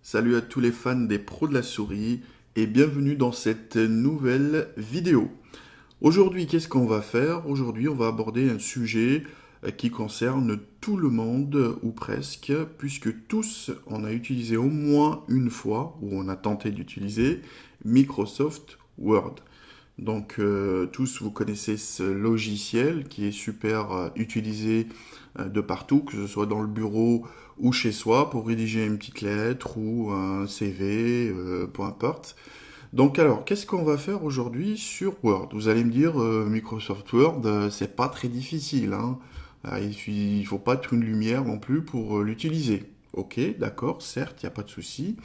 Salut à tous les fans des pros de la souris et bienvenue dans cette nouvelle vidéo. Aujourd'hui, qu'est-ce qu'on va faire? Aujourd'hui, on va aborder un sujet qui concerne tout le monde ou presque, puisque tous on a utilisé au moins une fois, ou on a tenté d'utiliser Microsoft Word. Donc tous vous connaissez ce logiciel qui est super utilisé de partout, que ce soit dans le bureau ou chez soi pour rédiger une petite lettre ou un CV, peu importe. Donc alors, qu'est-ce qu'on va faire aujourd'hui sur Word? Vous allez me dire, Microsoft Word, c'est pas très difficile, hein. Il faut pas être une lumière non plus pour l'utiliser. Ok, d'accord, certes, il n'y a pas de souci.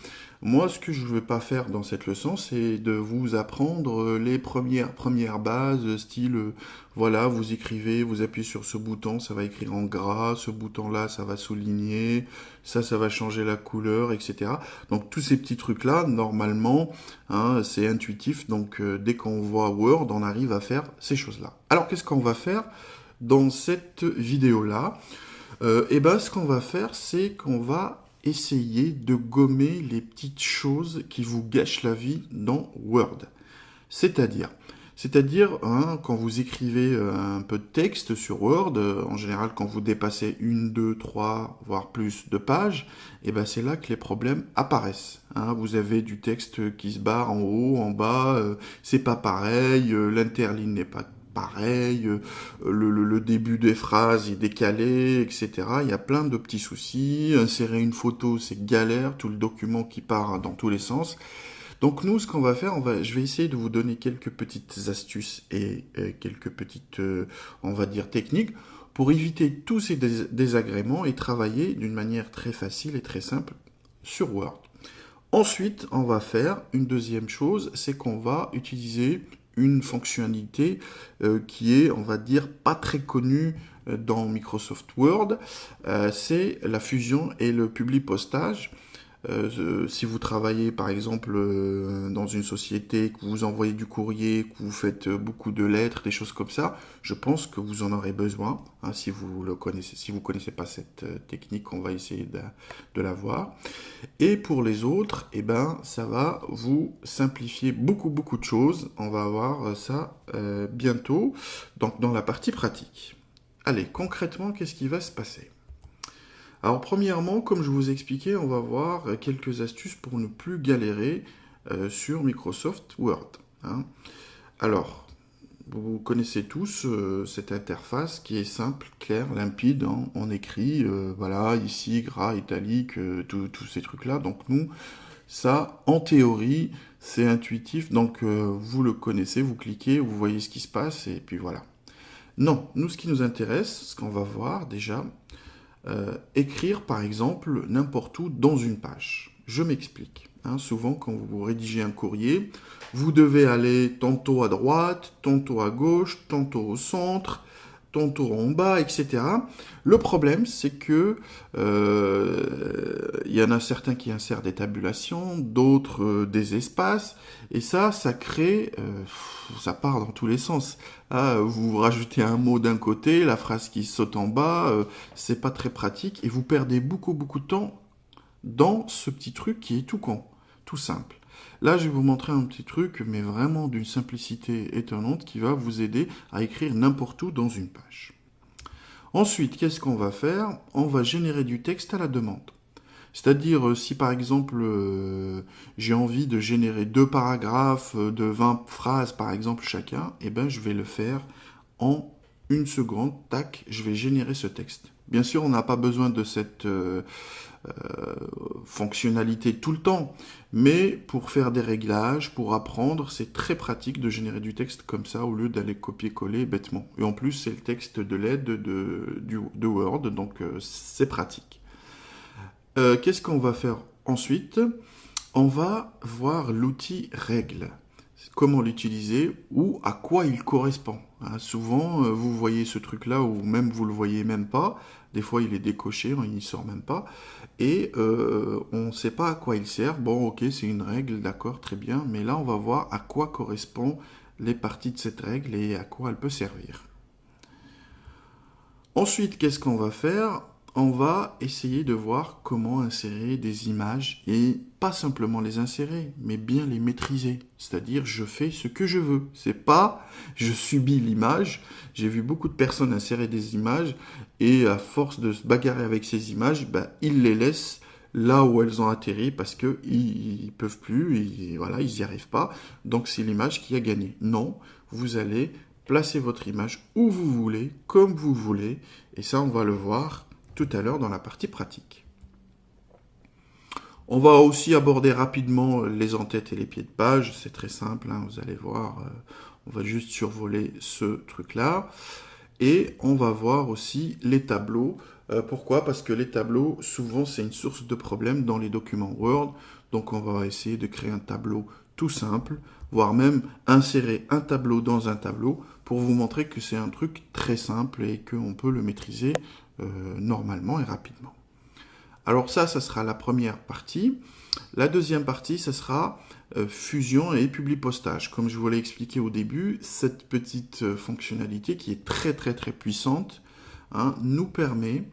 Moi, ce que je ne vais pas faire dans cette leçon, c'est de vous apprendre les premières bases, style, voilà, vous écrivez, vous appuyez sur ce bouton, ça va écrire en gras, ce bouton-là, ça va souligner, ça va changer la couleur, etc. Donc tous ces petits trucs-là, normalement, hein, c'est intuitif, donc dès qu'on voit Word, on arrive à faire ces choses-là. Alors qu'est-ce qu'on va faire dans cette vidéo-là? Eh ben, ce qu'on va faire, c'est qu'on va essayer de gommer les petites choses qui vous gâchent la vie dans Word. C'est-à-dire, hein, quand vous écrivez un peu de texte sur Word, en général quand vous dépassez une, deux, trois, voire plus de pages, et ben c'est là que les problèmes apparaissent. Hein. Vous avez du texte qui se barre en haut, en bas, c'est pas pareil, l'interligne n'est pas pareil, le début des phrases est décalé, etc. Il y a plein de petits soucis. Insérer une photo, c'est galère, tout le document qui part dans tous les sens. Donc nous, ce qu'on va faire, je vais essayer de vous donner quelques petites astuces et quelques petites, on va dire, techniques pour éviter tous ces désagréments et travailler d'une manière très facile et très simple sur Word. Ensuite, on va faire une deuxième chose, c'est qu'on va utiliser une fonctionnalité qui est, on va dire, pas très connue dans Microsoft Word, c'est la fusion et le publi-postage. Si vous travaillez par exemple dans une société, que vous envoyez du courrier, que vous faites beaucoup de lettres, des choses comme ça, je pense que vous en aurez besoin. Hein, si vous le connaissez, si vous connaissez pas cette technique, on va essayer de la voir. Et pour les autres, eh ben, ça va vous simplifier beaucoup de choses. On va voir ça bientôt, donc dans la partie pratique. Allez, concrètement, qu'est-ce qui va se passer? Alors premièrement, comme je vous ai expliqué, on va voir quelques astuces pour ne plus galérer sur Microsoft Word. Hein. Alors, vous connaissez tous cette interface qui est simple, claire, limpide. Hein. On écrit, voilà, ici, gras, italique, tous ces trucs-là. Donc nous, ça, en théorie, c'est intuitif. Donc vous le connaissez, vous cliquez, vous voyez ce qui se passe, et puis voilà. Non, nous, ce qui nous intéresse, ce qu'on va voir déjà, écrire par exemple n'importe où dans une page. Je m'explique. Hein, souvent quand vous rédigez un courrier, vous devez aller tantôt à droite, tantôt à gauche, tantôt au centre, tantôt en bas, etc. Le problème, c'est que y en a certains qui insèrent des tabulations, d'autres des espaces, et ça crée, ça part dans tous les sens. Ah, vous rajoutez un mot d'un côté, la phrase qui saute en bas, c'est pas très pratique, et vous perdez beaucoup de temps dans ce petit truc qui est tout con, tout simple. Là, je vais vous montrer un petit truc, mais vraiment d'une simplicité étonnante qui va vous aider à écrire n'importe où dans une page. Ensuite, qu'est-ce qu'on va faire? On va générer du texte à la demande. C'est-à-dire, si par exemple, j'ai envie de générer 2 paragraphes de 20 phrases, par exemple, chacun, eh ben, je vais le faire en une seconde. Tac, je vais générer ce texte. Bien sûr, on n'a pas besoin de cette fonctionnalité tout le temps, mais pour faire des réglages, pour apprendre, c'est très pratique de générer du texte comme ça au lieu d'aller copier-coller bêtement. Et en plus, c'est le texte de l'aide de Word, donc c'est pratique. Qu'est-ce qu'on va faire ensuite? On va voir l'outil règle. Comment l'utiliser ou à quoi il correspond. Hein, souvent, vous voyez ce truc-là ou même vous le voyez même pas. Des fois, il est décoché, il ne sort même pas. Et on ne sait pas à quoi il sert. Bon, ok, c'est une règle, d'accord, très bien. Mais là, on va voir à quoi correspondent les parties de cette règle et à quoi elle peut servir. Ensuite, qu'est-ce qu'on va faire? on va essayer de voir comment insérer des images et pas simplement les insérer, mais bien les maîtriser. C'est-à-dire, je fais ce que je veux. C'est pas, je subis l'image. J'ai vu beaucoup de personnes insérer des images et à force de se bagarrer avec ces images, ils les laissent là où elles ont atterri parce que ils peuvent plus, voilà, ils n'y arrivent pas. Donc c'est l'image qui a gagné. Non, vous allez placer votre image où vous voulez, comme vous voulez, et ça on va le voir tout à l'heure dans la partie pratique. On va aussi aborder rapidement les en-têtes et les pieds de page, c'est très simple, vous allez voir, on va juste survoler ce truc-là. Et on va voir aussi les tableaux. Pourquoi ? Parce que les tableaux, souvent, c'est une source de problème dans les documents Word. Donc on va essayer de créer un tableau tout simple, voire même insérer un tableau dans un tableau pour vous montrer que c'est un truc très simple et qu'on peut le maîtriser normalement et rapidement. Alors ça sera la première partie. La deuxième partie, ça sera fusion et publipostage. Comme je vous l'ai expliqué au début, cette petite fonctionnalité qui est très très très puissante nous permet,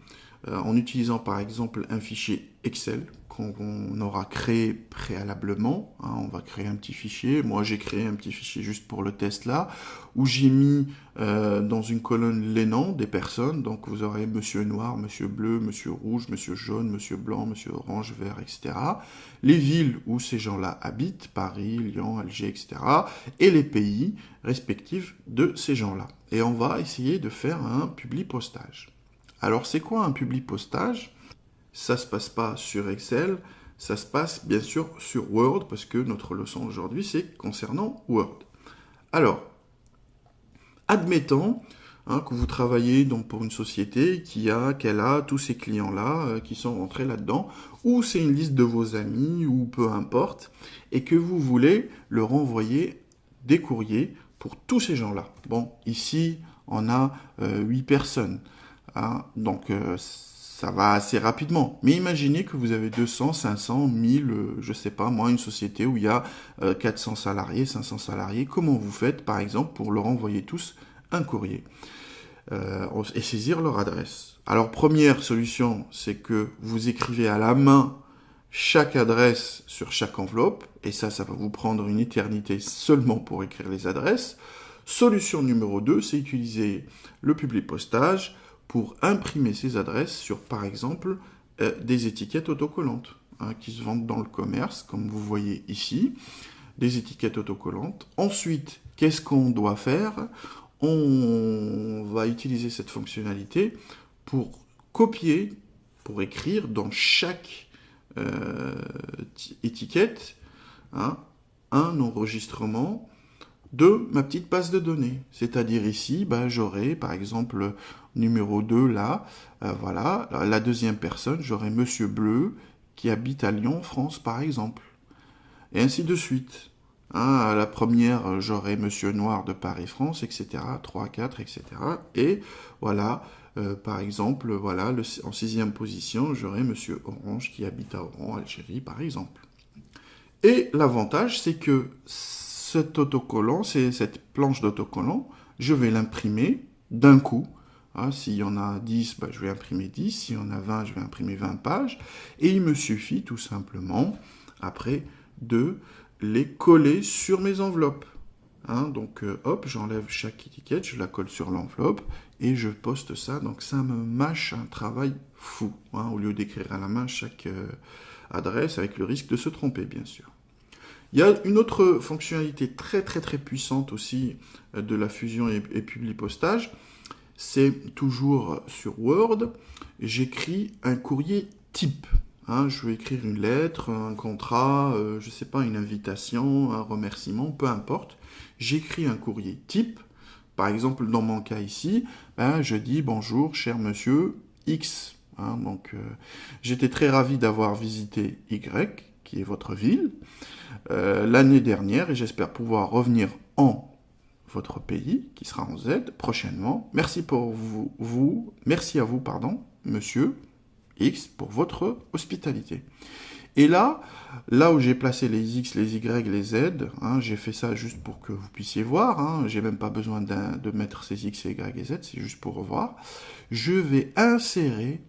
en utilisant par exemple un fichier Excel qu'on aura créé préalablement, on va créer un petit fichier, moi j'ai créé un petit fichier juste pour le test là, où j'ai mis dans une colonne les noms des personnes, donc vous aurez monsieur noir, monsieur bleu, monsieur rouge, monsieur jaune, monsieur blanc, monsieur orange, vert, etc. Les villes où ces gens-là habitent, Paris, Lyon, Alger, etc. Et les pays respectifs de ces gens-là. Et on va essayer de faire un publipostage. Alors c'est quoi un publipostage ? Ça ne se passe pas sur Excel, ça se passe bien sûr sur Word, parce que notre leçon aujourd'hui, c'est concernant Word. Alors, admettons que vous travaillez donc pour une société qu'elle a tous ces clients-là qui sont rentrés là-dedans, ou c'est une liste de vos amis, ou peu importe, et que vous voulez leur envoyer des courriers pour tous ces gens-là. Bon, ici, on a 8 personnes, donc ça va assez rapidement. Mais imaginez que vous avez 200, 500, 1000, je sais pas, moi, une société où il y a 400 salariés, 500 salariés. Comment vous faites, par exemple, pour leur envoyer tous un courrier et saisir leur adresse? Alors, première solution, c'est que vous écrivez à la main chaque adresse sur chaque enveloppe, et ça va vous prendre une éternité seulement pour écrire les adresses. Solution numéro 2, c'est utiliser le publipostage pour imprimer ces adresses sur, par exemple, des étiquettes autocollantes qui se vendent dans le commerce, comme vous voyez ici, des étiquettes autocollantes. Ensuite, qu'est-ce qu'on doit faire ? On va utiliser cette fonctionnalité pour copier, pour écrire dans chaque étiquette un enregistrement de ma petite base de données. C'est-à-dire ici, j'aurai par exemple numéro 2 là, voilà, la deuxième personne, j'aurai Monsieur Bleu qui habite à Lyon, France par exemple. Et ainsi de suite. À la première, j'aurai Monsieur Noir de Paris, France, etc. 3, 4, etc. Et voilà, par exemple, voilà, en 6e position, j'aurai Monsieur Orange qui habite à Oran, Algérie, par exemple. Et l'avantage, c'est que cet autocollant, cette planche d'autocollant, je vais l'imprimer d'un coup. S'il y en a 10, je vais imprimer 10. S'il y en a 20, je vais imprimer 20 pages. Et il me suffit tout simplement, après, de les coller sur mes enveloppes. Donc, hop, j'enlève chaque étiquette, je la colle sur l'enveloppe et je poste ça. Donc, ça me mâche un travail fou, au lieu d'écrire à la main chaque adresse, avec le risque de se tromper, bien sûr. Il y a une autre fonctionnalité très très très puissante aussi de la fusion et publipostage, c'est toujours sur Word, j'écris un courrier type. Je vais écrire une lettre, un contrat, je sais pas, une invitation, un remerciement, peu importe. J'écris un courrier type. Par exemple, dans mon cas ici, je dis bonjour, cher monsieur X. Donc, j'étais très ravi d'avoir visité Y, qui est votre ville, l'année dernière, et j'espère pouvoir revenir en votre pays, qui sera en Z, prochainement. Merci merci à vous, monsieur X, pour votre hospitalité. Et là où j'ai placé les X, les Y, les Z, j'ai fait ça juste pour que vous puissiez voir, j'ai même pas besoin de mettre ces X, Y et Z, c'est juste pour revoir. Je vais insérer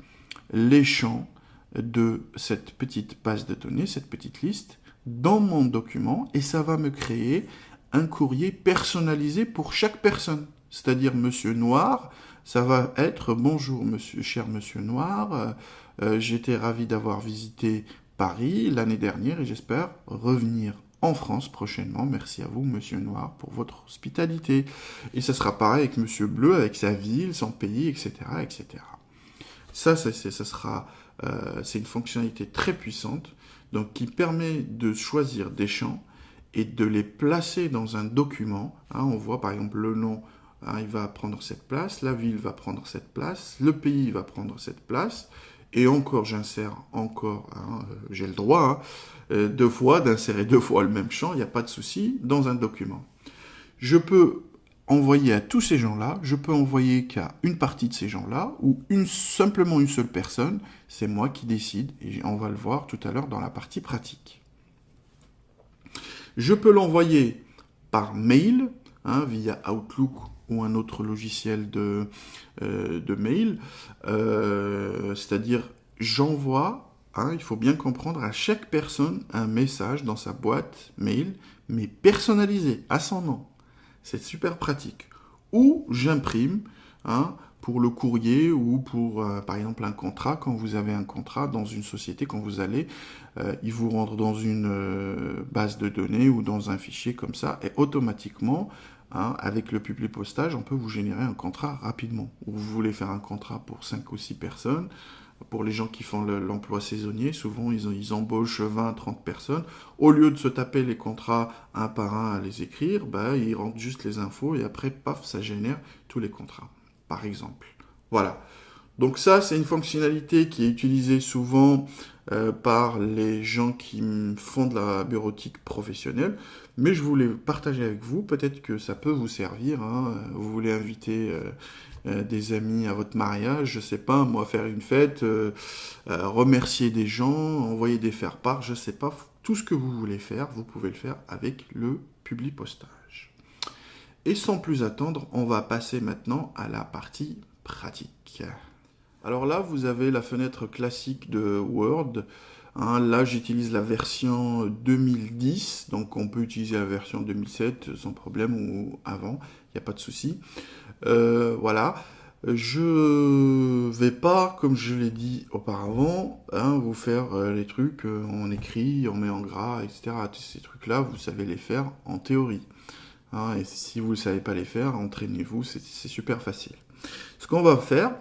les champs de cette petite base de données, cette petite liste, dans mon document, et ça va me créer un courrier personnalisé pour chaque personne. C'est-à-dire Monsieur Noir, ça va être bonjour monsieur, cher Monsieur Noir, j'étais ravi d'avoir visité Paris l'année dernière et j'espère revenir en France prochainement. Merci à vous, Monsieur Noir, pour votre hospitalité. Et ça sera pareil avec Monsieur Bleu, avec sa ville, son pays, etc., etc. C'est une fonctionnalité très puissante, donc qui permet de choisir des champs et de les placer dans un document. On voit par exemple le nom, il va prendre cette place, la ville va prendre cette place, le pays va prendre cette place, et encore j'insère encore, j'ai le droit deux fois d'insérer deux fois le même champ, il n'y a pas de souci, dans un document. Je peux envoyer à tous ces gens-là, je peux envoyer qu'à une partie de ces gens-là, ou simplement une seule personne, c'est moi qui décide, et on va le voir tout à l'heure dans la partie pratique. Je peux l'envoyer par mail, via Outlook ou un autre logiciel de mail, c'est-à-dire j'envoie, il faut bien comprendre, à chaque personne un message dans sa boîte mail, mais personnalisé, à son nom. C'est super pratique. Ou j'imprime pour le courrier ou pour, par exemple, un contrat. Quand vous avez un contrat dans une société, quand vous allez, il vous rentre dans une base de données ou dans un fichier comme ça, et automatiquement, avec le Publipostage, on peut vous générer un contrat rapidement. Ou vous voulez faire un contrat pour 5 ou 6 personnes. Pour les gens qui font l'emploi saisonnier, souvent ils embauchent 20-30 personnes. Au lieu de se taper les contrats un par un à les écrire, ils rentrent juste les infos et après, paf, ça génère tous les contrats, par exemple. Voilà. Donc ça, c'est une fonctionnalité qui est utilisée souvent par les gens qui font de la bureautique professionnelle, mais je voulais partager avec vous, peut-être que ça peut vous servir. Vous voulez inviter des amis à votre mariage, je sais pas, moi, faire une fête, remercier des gens, envoyer des faire-part, je sais pas, tout ce que vous voulez faire, vous pouvez le faire avec le Publipostage. Et sans plus attendre, on va passer maintenant à la partie pratique. Alors là, vous avez la fenêtre classique de Word. Là, j'utilise la version 2010, donc on peut utiliser la version 2007 sans problème ou avant, il n'y a pas de souci. Voilà. Je vais pas, comme je l'ai dit auparavant, vous faire les trucs, on écrit, on met en gras, etc. Tous ces trucs-là, vous savez les faire en théorie. Et si vous ne savez pas les faire, entraînez-vous, c'est super facile. Ce qu'on va faire,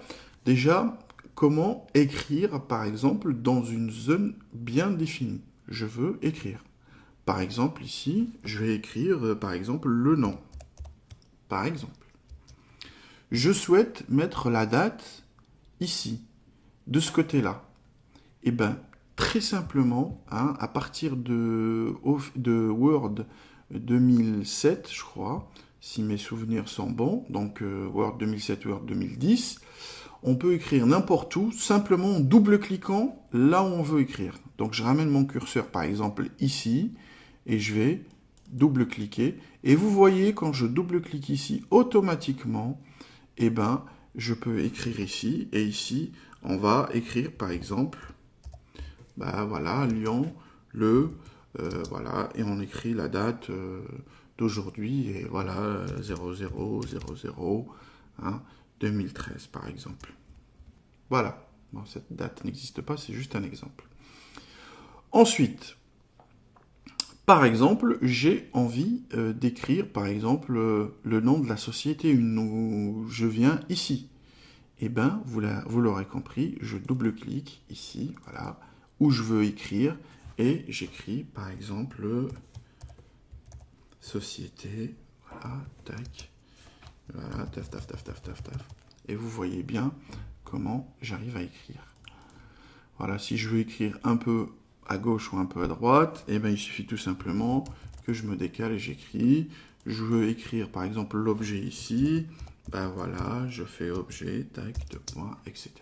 déjà, comment écrire, par exemple, dans une zone bien définie. Je veux écrire. Par exemple, ici, je vais écrire, par exemple, le nom. Par exemple. Je souhaite mettre la date ici, de ce côté-là. Et bien, très simplement, à partir de Word 2007, je crois, si mes souvenirs sont bons, donc Word 2007, Word 2010, on peut écrire n'importe où, simplement en double-cliquant là où on veut écrire. Donc je ramène mon curseur par exemple ici, et je vais double-cliquer. Et vous voyez, quand je double-clique ici, automatiquement, je peux écrire ici, et ici, on va écrire par exemple, voilà, Lyon, voilà, et on écrit la date d'aujourd'hui, et voilà, 0000, 2013 par exemple. Voilà, bon, cette date n'existe pas, c'est juste un exemple. Ensuite, par exemple, j'ai envie d'écrire, par exemple, le nom de la société où je viens ici. Eh bien, vous l'aurez compris, je double-clique ici, voilà, où je veux écrire, et j'écris, par exemple, société, voilà, tac, voilà, taf, taf, taf, taf, taf, taf. Et vous voyez bien comment j'arrive à écrire. Voilà, si je veux écrire un peu à gauche ou un peu à droite, il suffit tout simplement que je me décale et j'écris. Je veux écrire par exemple l'objet ici, voilà, je fais objet, tac, deux points, etc.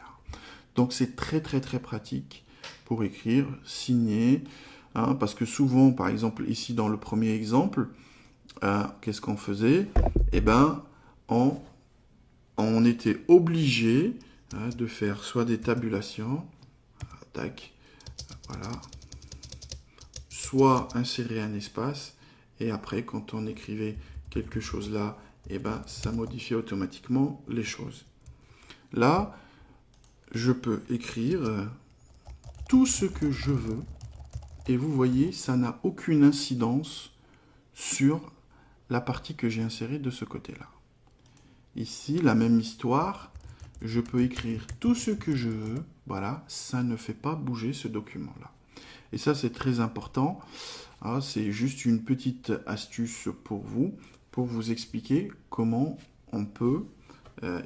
Donc c'est très très très pratique pour écrire, signer, parce que souvent, par exemple ici dans le premier exemple, qu'est-ce qu'on faisait? On était obligé hein, de faire soit des tabulations, tac, voilà, soit insérer un espace, et après, quand on écrivait quelque chose là, et ben, ça modifie automatiquement les choses. Là, je peux écrire tout ce que je veux, et vous voyez, ça n'a aucune incidence sur la partie que j'ai insérée de ce côté-là. Ici, la même histoire, je peux écrire tout ce que je veux, voilà, ça ne fait pas bouger ce document-là. Et ça, c'est très important. Ah, c'est juste une petite astuce pour vous expliquer comment on peut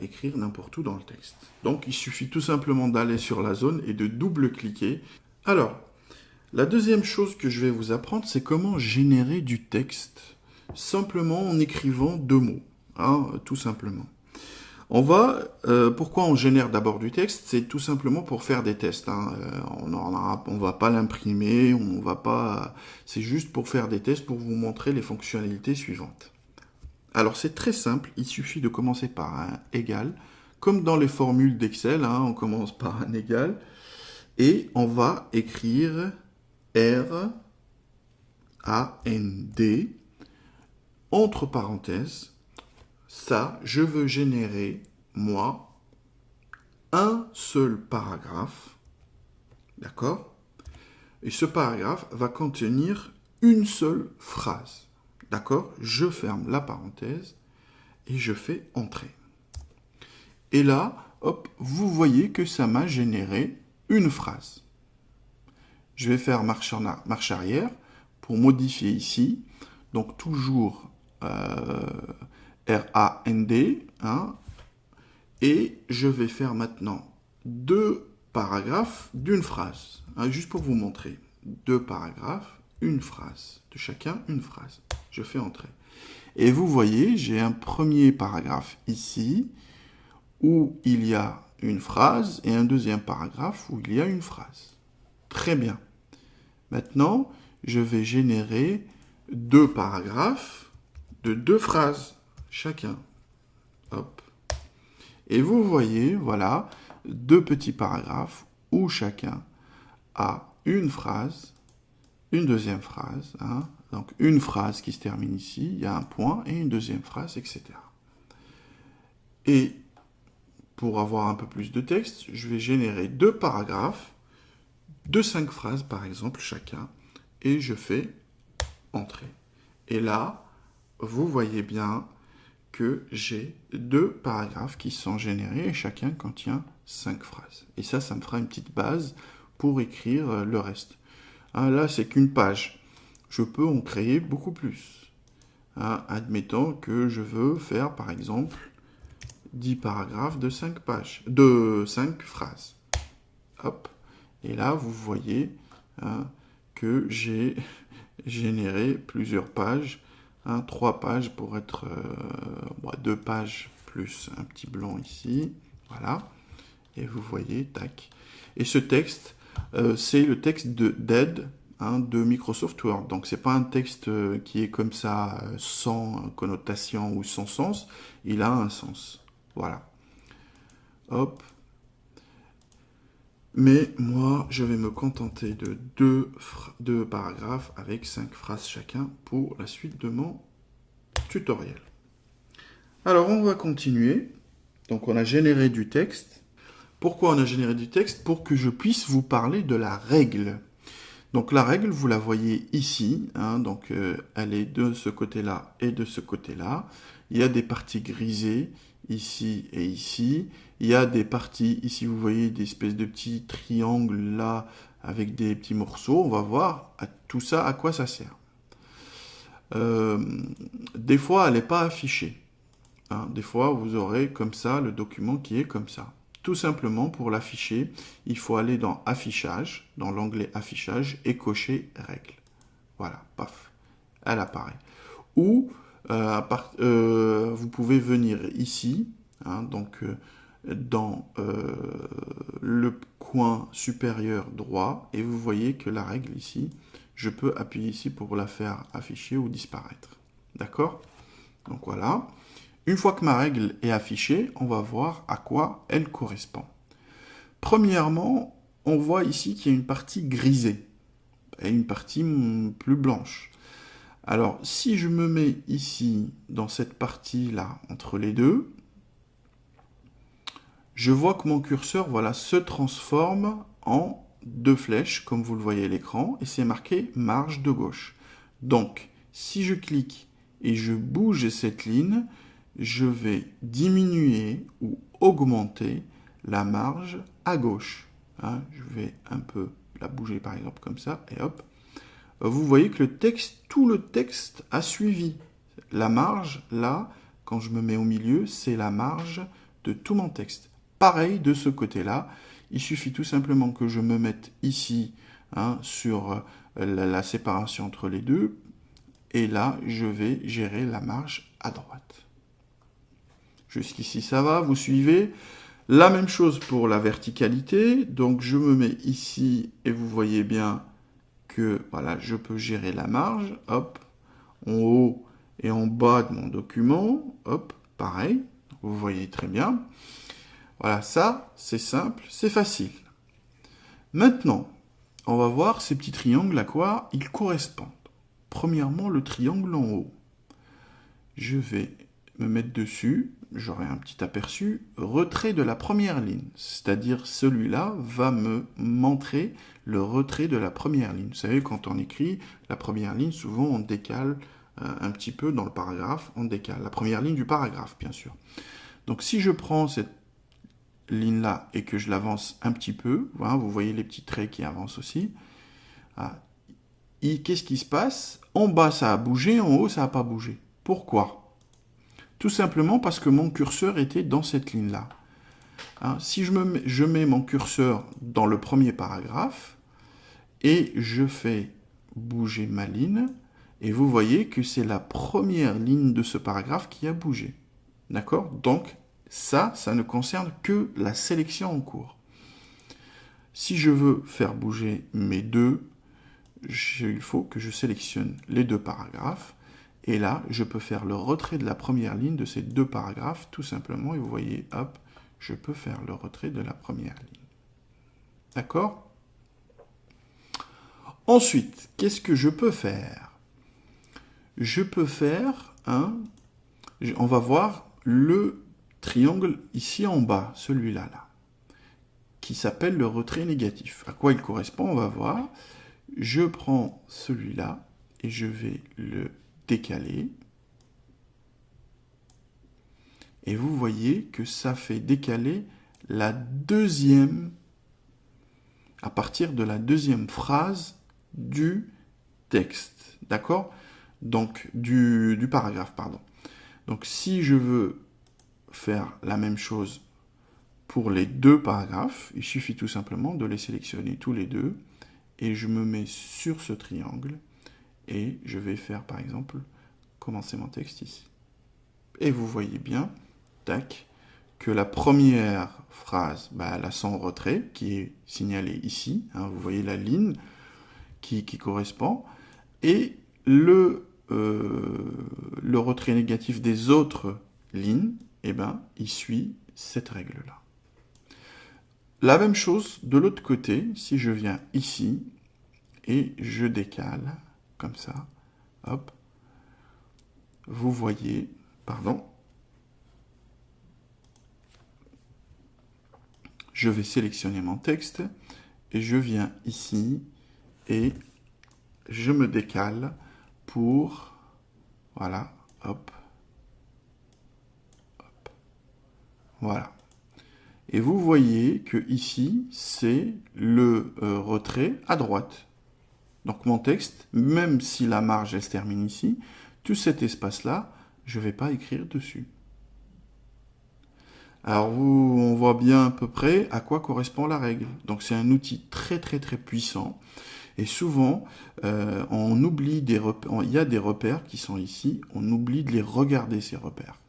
écrire n'importe où dans le texte. Donc, il suffit tout simplement d'aller sur la zone et de double-cliquer. Alors, la deuxième chose que je vais vous apprendre, c'est comment générer du texte simplement en écrivant 2 mots, hein, tout simplement. Pourquoi on génère d'abord du texte? C'est tout simplement pour faire des tests. Hein. On va pas l'imprimer, c'est juste pour faire des tests, pour vous montrer les fonctionnalités suivantes. Alors c'est très simple, il suffit de commencer par un égal, comme dans les formules d'Excel, hein, on commence par un égal, et on va écrire R, A, N, D, entre parenthèses. Ça, je veux générer, moi, un seul paragraphe, d'accord? Et ce paragraphe va contenir une seule phrase, d'accord? Je ferme la parenthèse et je fais entrer. Et là, hop, vous voyez que ça m'a généré une phrase. Je vais faire marche arrière pour modifier ici. Donc toujours R-A-N-D, hein, et je vais faire maintenant 2 paragraphes d'une phrase, hein, juste pour vous montrer. 2 paragraphes, une phrase, de chacun une phrase. Je fais entrer. Et vous voyez, j'ai un premier paragraphe ici, où il y a une phrase, et un deuxième paragraphe où il y a une phrase. Très bien. Maintenant, je vais générer 2 paragraphes de 2 phrases chacun. Hop. Et vous voyez, voilà, 2 petits paragraphes où chacun a une phrase, une deuxième phrase, hein, donc une phrase qui se termine ici, il y a un point, et une deuxième phrase, etc. Et pour avoir un peu plus de texte, je vais générer 2 paragraphes de 5 phrases, par exemple, chacun, et je fais entrer. Et là, vous voyez bien que j'ai 2 paragraphes qui sont générés et chacun contient 5 phrases. Et ça me fera une petite base pour écrire le reste. Hein, là, c'est qu'une page. Je peux en créer beaucoup plus. Hein, admettons que je veux faire, par exemple, 10 paragraphes de 5 pages, de 5 phrases. Hop. Et là, vous voyez hein, que j'ai généré plusieurs pages. 3 pages pour être 2 pages plus un petit blanc ici, voilà, et vous voyez, tac. Et ce texte, c'est le texte d'aide de Microsoft Word, donc c'est pas un texte qui est comme ça, sans connotation ou sans sens, il a un sens, voilà. Hop. Mais moi, je vais me contenter de 2 paragraphes avec 5 phrases chacun pour la suite de mon tutoriel. Alors, on va continuer. Donc, on a généré du texte. Pourquoi on a généré du texte? Pour que je puisse vous parler de la règle. Donc, la règle, vous la voyez ici. Hein, donc, elle est de ce côté-là et de ce côté-là. Il y a des parties grisées ici et ici. Il y a des parties, ici vous voyez des espèces de petits triangles là avec des petits morceaux. On va voir tout ça à quoi ça sert. Des fois elle n'est pas affichée. Hein. Des fois vous aurez comme ça le document qui est comme ça. Tout simplement pour l'afficher, il faut aller dans affichage, dans l'onglet affichage et cocher règle. Voilà, paf, elle apparaît. Ou vous pouvez venir ici, hein, donc dans le coin supérieur droit, et vous voyez que la règle ici, je peux appuyer ici pour la faire afficher ou disparaître. D'accord? Donc voilà, Une fois que ma règle est affichée, on va voir à quoi elle correspond. Premièrement, on voit ici qu'il y a une partie grisée et une partie plus blanche. Alors, si je me mets ici, dans cette partie-là, entre les deux, je vois que mon curseur voilà, se transforme en deux flèches, comme vous le voyez à l'écran, et c'est marqué marge de gauche. Donc, si je clique et je bouge cette ligne, je vais diminuer ou augmenter la marge à gauche. Hein, je vais un peu la bouger par exemple comme ça, et hop. Vous voyez que le texte, tout le texte a suivi. La marge, là, quand je me mets au milieu, c'est la marge de tout mon texte. Pareil de ce côté-là, il suffit tout simplement que je me mette ici hein, sur la séparation entre les deux, et là, je vais gérer la marge à droite. Jusqu'ici, ça va, vous suivez? La même chose pour la verticalité, donc je me mets ici, et vous voyez bien que voilà, je peux gérer la marge, hop, en haut et en bas de mon document, hop, pareil, vous voyez très bien. Voilà, ça, c'est simple, c'est facile. Maintenant, on va voir ces petits triangles à quoi ils correspondent. Premièrement, le triangle en haut. Je vais me mettre dessus, j'aurai un petit aperçu, retrait de la première ligne, c'est-à-dire celui-là va me montrer le retrait de la première ligne. Vous savez, quand on écrit la première ligne, souvent on décale un petit peu dans le paragraphe, on décale la première ligne du paragraphe, bien sûr. Donc si je prends cette ligne-là et que je l'avance un petit peu, voilà, vous voyez les petits traits qui avancent aussi, qu'est-ce qui se passe? En bas, ça a bougé, en haut, ça n'a pas bougé. Pourquoi? Tout simplement parce que mon curseur était dans cette ligne-là. Hein, si je mets mon curseur dans le premier paragraphe et je fais bouger ma ligne, et vous voyez que c'est la première ligne de ce paragraphe qui a bougé. D'accord? Donc, ça ne concerne que la sélection en cours. Si je veux faire bouger mes deux, il faut que je sélectionne les deux paragraphes. Et là, je peux faire le retrait de la première ligne de ces deux paragraphes, tout simplement. Et vous voyez, hop, je peux faire le retrait de la première ligne. D'accord? Ensuite, qu'est-ce que je peux faire? Je peux faire on va voir le triangle ici en bas, celui-là, là, qui s'appelle le retrait négatif. À quoi il correspond? On va voir. Je prends celui-là et je vais le décaler. Et vous voyez que ça fait décaler la deuxième, à partir de la deuxième phrase du texte. D'accord? Donc, du paragraphe, pardon. Donc, si je veux faire la même chose pour les deux paragraphes, il suffit tout simplement de les sélectionner tous les deux. Et je me mets sur ce triangle. Et je vais faire, par exemple, commencer mon texte ici. Et vous voyez bien, tac, que la première phrase, elle a son retrait, qui est signalé ici. Hein, vous voyez la ligne qui correspond. Et le retrait négatif des autres lignes, il suit cette règle-là. La même chose de l'autre côté, si je viens ici, et je décale, comme ça, hop, vous voyez, pardon, je vais sélectionner mon texte, et je viens ici, et je me décale pour, voilà, hop, hop, voilà. Et vous voyez que ici, c'est le retrait à droite. Donc mon texte, même si la marge elle se termine ici, tout cet espace-là, je ne vais pas écrire dessus. Alors on voit bien à peu près à quoi correspond la règle. Donc c'est un outil très très très puissant. Et souvent, on oublie il y a des repères qui sont ici, on oublie de les regarder ces repères.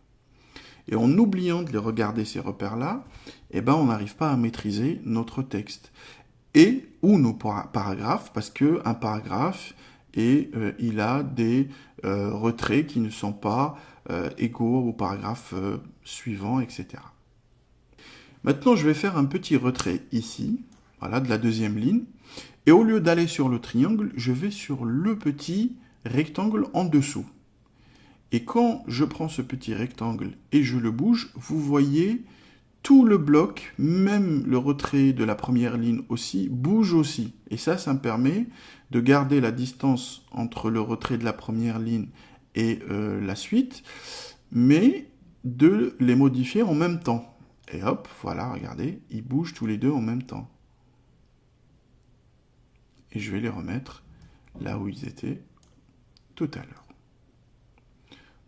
Et en oubliant de les regarder ces repères-là, on n'arrive pas à maîtriser notre texte. Ou nos paragraphes, parce qu'un paragraphe, il a des retraits qui ne sont pas égaux au paragraphe suivant, etc. Maintenant, je vais faire un petit retrait ici, voilà, de la deuxième ligne. Et au lieu d'aller sur le triangle, je vais sur le petit rectangle en dessous. Et quand je prends ce petit rectangle et je le bouge, vous voyez tout le bloc, même le retrait de la première ligne aussi, bouge aussi. Et ça me permet de garder la distance entre le retrait de la première ligne et la suite, mais de les modifier en même temps. Et hop, voilà, regardez, ils bougent tous les deux en même temps. Et je vais les remettre là où ils étaient tout à l'heure.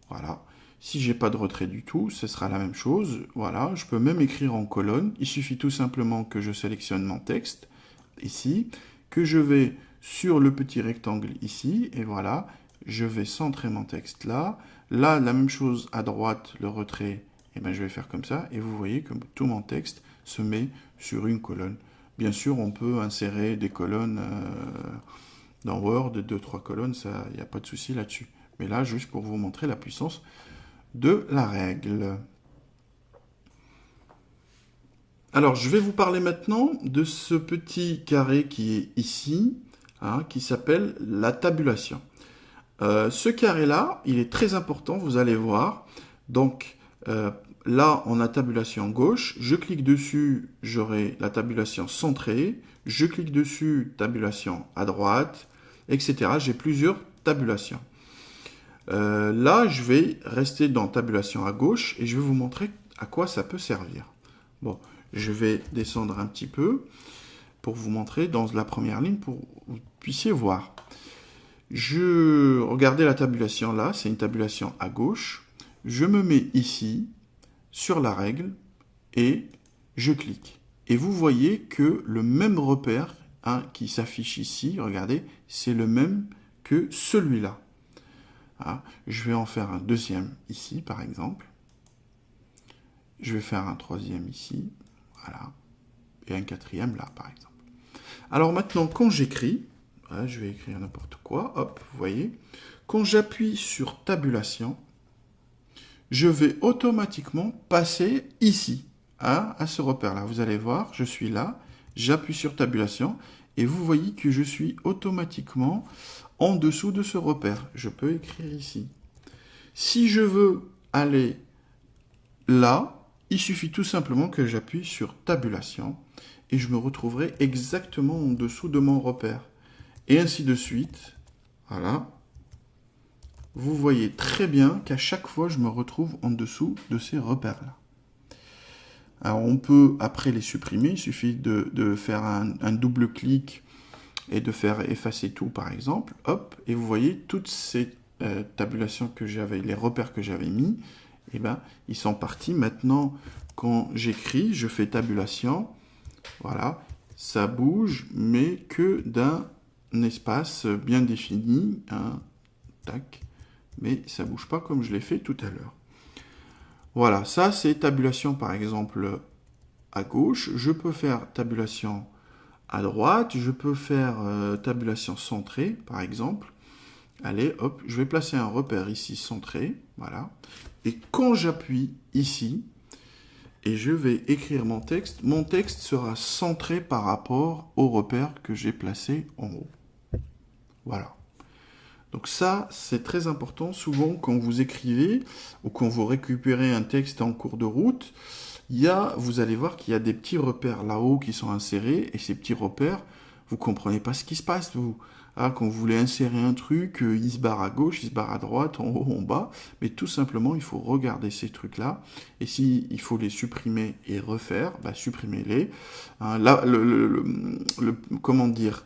Voilà. Si j'ai pas de retrait du tout, ce sera la même chose. Voilà, je peux même écrire en colonne. Il suffit tout simplement que je sélectionne mon texte, ici, que je vais sur le petit rectangle ici, et voilà, je vais centrer mon texte là. Là, la même chose à droite, le retrait, et ben, je vais faire comme ça, et vous voyez que tout mon texte se met sur une colonne. Bien sûr, on peut insérer des colonnes dans Word, 2-3 colonnes, il n'y a pas de souci là-dessus. Mais là, juste pour vous montrer la puissance de la règle. Alors, je vais vous parler maintenant de ce petit carré qui est ici, hein, qui s'appelle la tabulation. Ce carré-là, il est très important, vous allez voir. Donc, là, on a tabulation gauche. Je clique dessus, j'aurai la tabulation centrée. Je clique dessus, tabulation à droite, etc. J'ai plusieurs tabulations. Là, je vais rester dans tabulation à gauche et je vais vous montrer à quoi ça peut servir. Bon, je vais descendre un petit peu pour vous montrer dans la première ligne pour que vous puissiez voir. Regardez la tabulation là, c'est une tabulation à gauche. Je me mets ici, sur la règle, et je clique. Et vous voyez que le même repère qui s'affiche ici, regardez, c'est le même que celui-là. Je vais en faire un deuxième ici, par exemple. Je vais faire un troisième ici, voilà. Et un quatrième là, par exemple. Alors maintenant, quand j'écris, je vais écrire n'importe quoi, hop, vous voyez. Quand j'appuie sur tabulation, je vais automatiquement passer ici, à ce repère-là. Vous allez voir, je suis là, j'appuie sur tabulation, et vous voyez que je suis automatiquement en dessous de ce repère. Je peux écrire ici. Si je veux aller là, il suffit tout simplement que j'appuie sur tabulation et je me retrouverai exactement en dessous de mon repère. Et ainsi de suite. Voilà. Vous voyez très bien qu'à chaque fois, je me retrouve en dessous de ces repères-là. Alors, on peut après les supprimer. Il suffit de faire un double clic et de faire effacer tout, par exemple. Hop, et vous voyez toutes ces tabulations que j'avais, les repères que j'avais mis, eh ben, ils sont partis. Maintenant, quand j'écris, je fais tabulation. Voilà, ça bouge, mais que d'un espace bien défini. Tac. Mais ça ne bouge pas comme je l'ai fait tout à l'heure. Voilà, ça c'est tabulation par exemple à gauche. Je peux faire tabulation à droite. Je peux faire tabulation centrée par exemple. Allez, hop, je vais placer un repère ici centré. Voilà. Et quand j'appuie ici, et je vais écrire mon texte sera centré par rapport au repère que j'ai placé en haut. Voilà. Donc ça, c'est très important. Souvent, quand vous écrivez ou quand vous récupérez un texte en cours de route, vous allez voir qu'il y a des petits repères là-haut qui sont insérés. Et ces petits repères, vous ne comprenez pas ce qui se passe, vous. Quand vous voulez insérer un truc, il se barre à gauche, il se barre à droite, en haut, en bas. Mais tout simplement, il faut regarder ces trucs-là. Et s'il faut les supprimer et refaire, supprimez-les. Là, comment dire,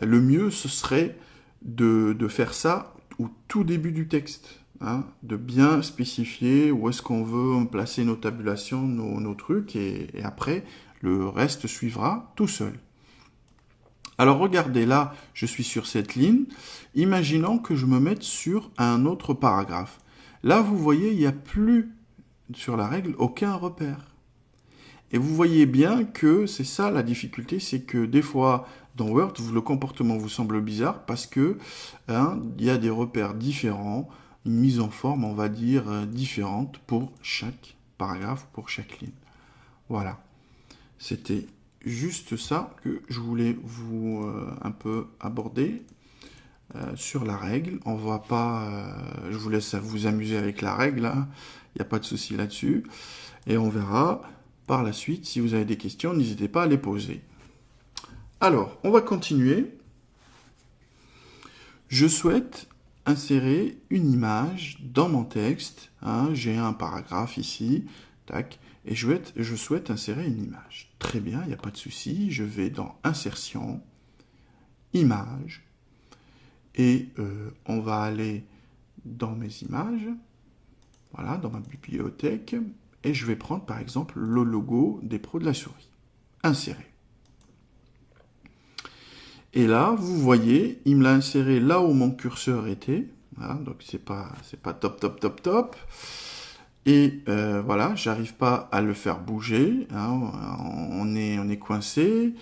le mieux, ce serait de faire ça au tout début du texte. De bien spécifier où est-ce qu'on veut placer nos tabulations, nos trucs. Et après, le reste suivra tout seul. Alors regardez, là, je suis sur cette ligne. Imaginons que je me mette sur un autre paragraphe. Là, vous voyez, il n'y a plus, sur la règle, aucun repère. Et vous voyez bien que c'est ça la difficulté, c'est que des fois, dans Word, le comportement vous semble bizarre parce que il y a des repères différents une mise en forme, on va dire, différente pour chaque paragraphe, pour chaque ligne. Voilà. C'était juste ça que je voulais vous un peu aborder sur la règle. On va pas, je vous laisse vous amuser avec la règle, hein. Il n'y a pas de souci là-dessus. Et on verra par la suite. Si vous avez des questions, n'hésitez pas à les poser. Alors, on va continuer. Je souhaite insérer une image dans mon texte. Hein, j'ai un paragraphe ici. Tac. Et je souhaite insérer une image. Très bien, il n'y a pas de souci. Je vais dans Insertion, Images. Et on va aller dans mes images. Voilà, dans ma bibliothèque. Et je vais prendre par exemple le logo des pros de la souris. Insérer. Et là, vous voyez, il me l'a inséré là où mon curseur était. Voilà, donc c'est pas top. Et voilà, j'arrive pas à le faire bouger. Hein, on est coincé.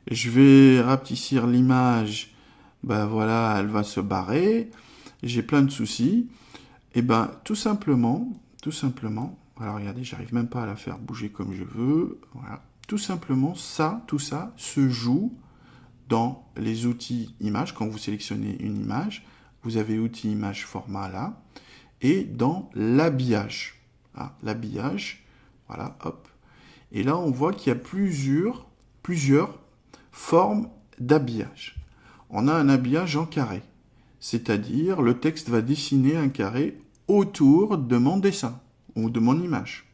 Je vais rapetissir l'image. Ben voilà, elle va se barrer. J'ai plein de soucis. Et ben tout simplement, alors regardez, j'arrive même pas à la faire bouger comme je veux. Voilà. Tout simplement, tout ça se joue dans les outils images. Quand vous sélectionnez une image, vous avez outils image format là, et dans l'habillage. Ah, l'habillage, voilà, hop. Et là, on voit qu'il y a plusieurs formes d'habillage. On a un habillage en carré, c'est-à-dire le texte va dessiner un carré autour de mon dessin ou de mon image.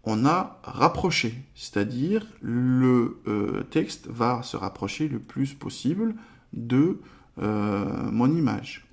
On a rapproché, c'est-à-dire le texte va se rapprocher le plus possible de mon image.